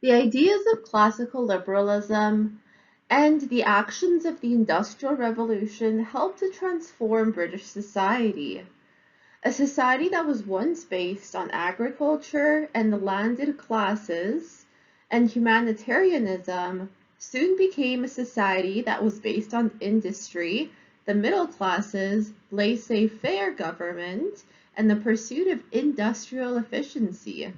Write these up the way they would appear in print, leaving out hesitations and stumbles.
The ideas of classical liberalism and the actions of the Industrial Revolution helped to transform British society. A society that was once based on agriculture and the landed classes and humanitarianism soon became a society that was based on industry, the middle classes, laissez faire government, and the pursuit of industrial efficiency.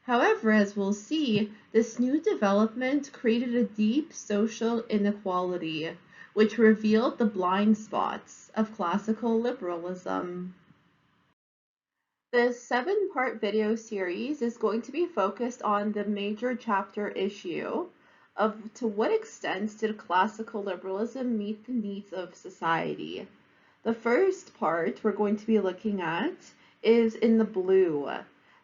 However, as we'll see, this new development created a deep social inequality, which revealed the blind spots of classical liberalism. This 7-part video series is going to be focused on the major chapter issue of to what extent did classical liberalism meet the needs of society. The first part we're going to be looking at is in the blue.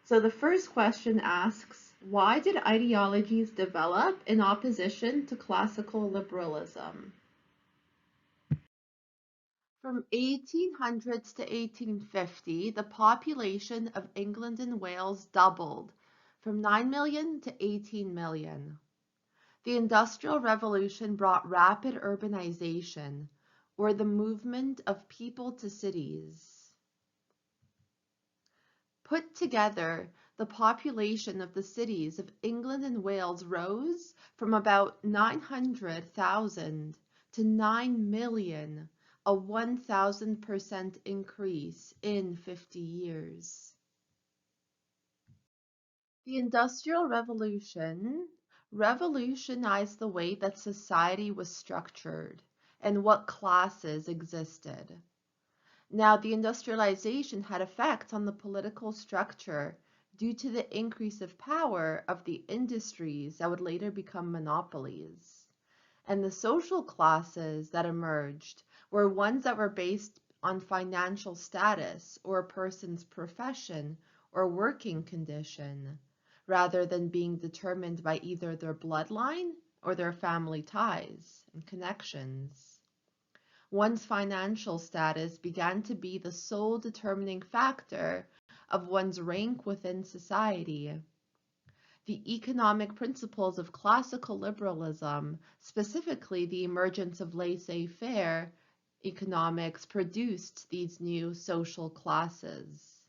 So the first question asks, why did ideologies develop in opposition to classical liberalism? From 1800s to 1850, the population of England and Wales doubled from 9 million to 18 million. The Industrial Revolution brought rapid urbanization, or the movement of people to cities. Put together, the population of the cities of England and Wales rose from about 900,000 to 9 million, a 1,000% increase in 50 years. The Industrial Revolution revolutionized the way that society was structured and what classes existed. Now, the industrialization had effects on the political structure due to the increase of power of the industries that would later become monopolies. And the social classes that emerged were ones that were based on financial status or a person's profession or working condition, rather than being determined by either their bloodline or their family ties and connections. One's financial status began to be the sole determining factor of one's rank within society. The economic principles of classical liberalism, specifically the emergence of laissez-faire economics, produced these new social classes.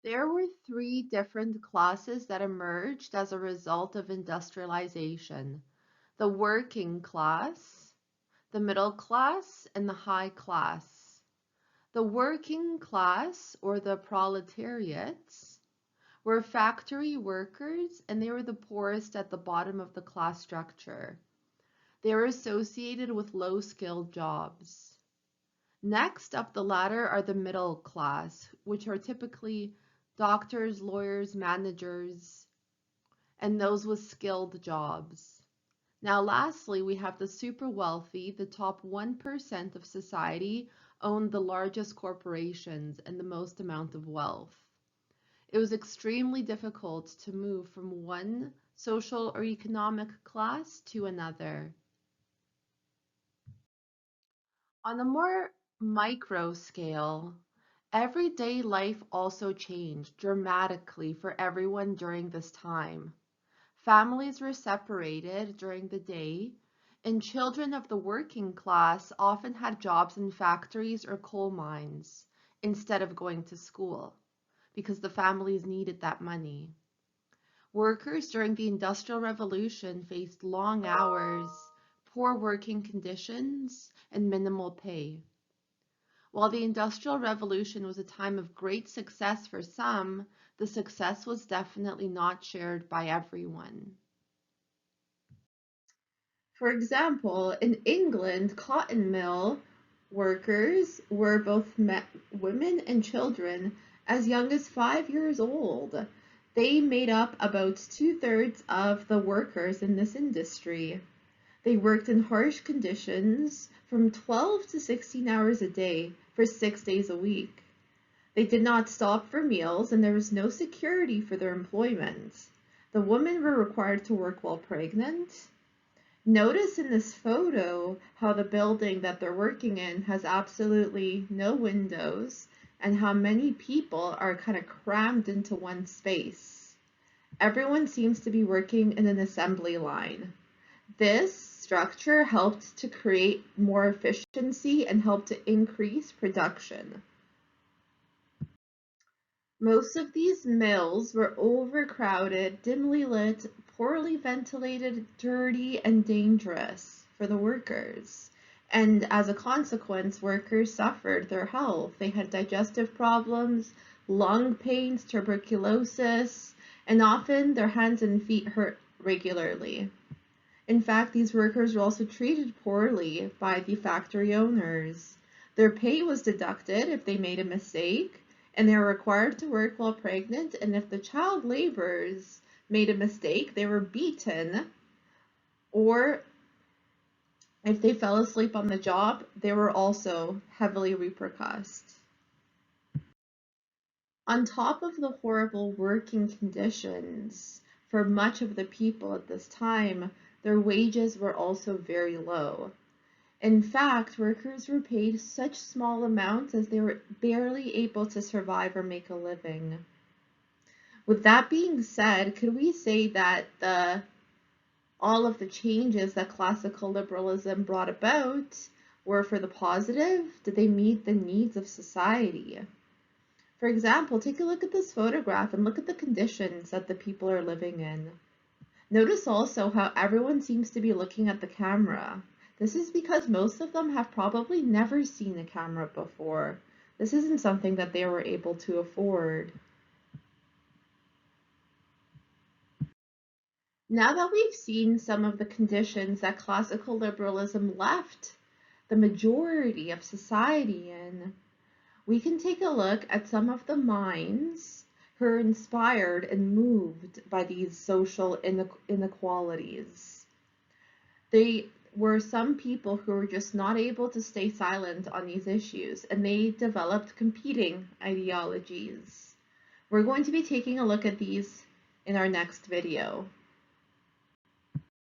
There were 3 different classes that emerged as a result of industrialization: the working class, the middle class, and the high class. The working class, or the proletariats, were factory workers, and they were the poorest at the bottom of the class structure. They were associated with low-skilled jobs. Next up the ladder are the middle class, which are typically doctors, lawyers, managers, and those with skilled jobs. Now, lastly, we have the super wealthy. The top 1% of society owned the largest corporations and the most amount of wealth. It was extremely difficult to move from one social or economic class to another. On a more micro scale, everyday life also changed dramatically for everyone during this time. Families were separated during the day, and children of the working class often had jobs in factories or coal mines instead of going to school, because the families needed that money. Workers during the Industrial Revolution faced long hours, poor working conditions, and minimal pay. While the Industrial Revolution was a time of great success for some, the success was definitely not shared by everyone. For example, in England, cotton mill workers were both women and children as young as 5 years old. They made up about 2/3 of the workers in this industry. They worked in harsh conditions from 12 to 16 hours a day for 6 days a week. They did not stop for meals, and there was no security for their employment. The women were required to work while pregnant. Notice in this photo how the building that they're working in has absolutely no windows and how many people are kind of crammed into one space. Everyone seems to be working in an assembly line. This structure helped to create more efficiency and helped to increase production. Most of these mills were overcrowded, dimly lit, poorly ventilated, dirty, and dangerous for the workers. And as a consequence, workers suffered their health. They had digestive problems, lung pains, tuberculosis, and often their hands and feet hurt regularly. In fact, these workers were also treated poorly by the factory owners. Their pay was deducted if they made a mistake, and they were required to work while pregnant, and if the child laborers made a mistake, they were beaten, or if they fell asleep on the job, they were also heavily repercussed. On top of the horrible working conditions for much of the people at this time, their wages were also very low. In fact, workers were paid such small amounts as they were barely able to survive or make a living. With that being said, could we say that all of the changes that classical liberalism brought about were for the positive? Did they meet the needs of society? For example, take a look at this photograph and look at the conditions that the people are living in. Notice also how everyone seems to be looking at the camera. This is because most of them have probably never seen a camera before. This isn't something that they were able to afford. Now that we've seen some of the conditions that classical liberalism left the majority of society in, we can take a look at some of the minds who are inspired and moved by these social inequalities. They were some people who were just not able to stay silent on these issues, and they developed competing ideologies. We're going to be taking a look at these in our next video.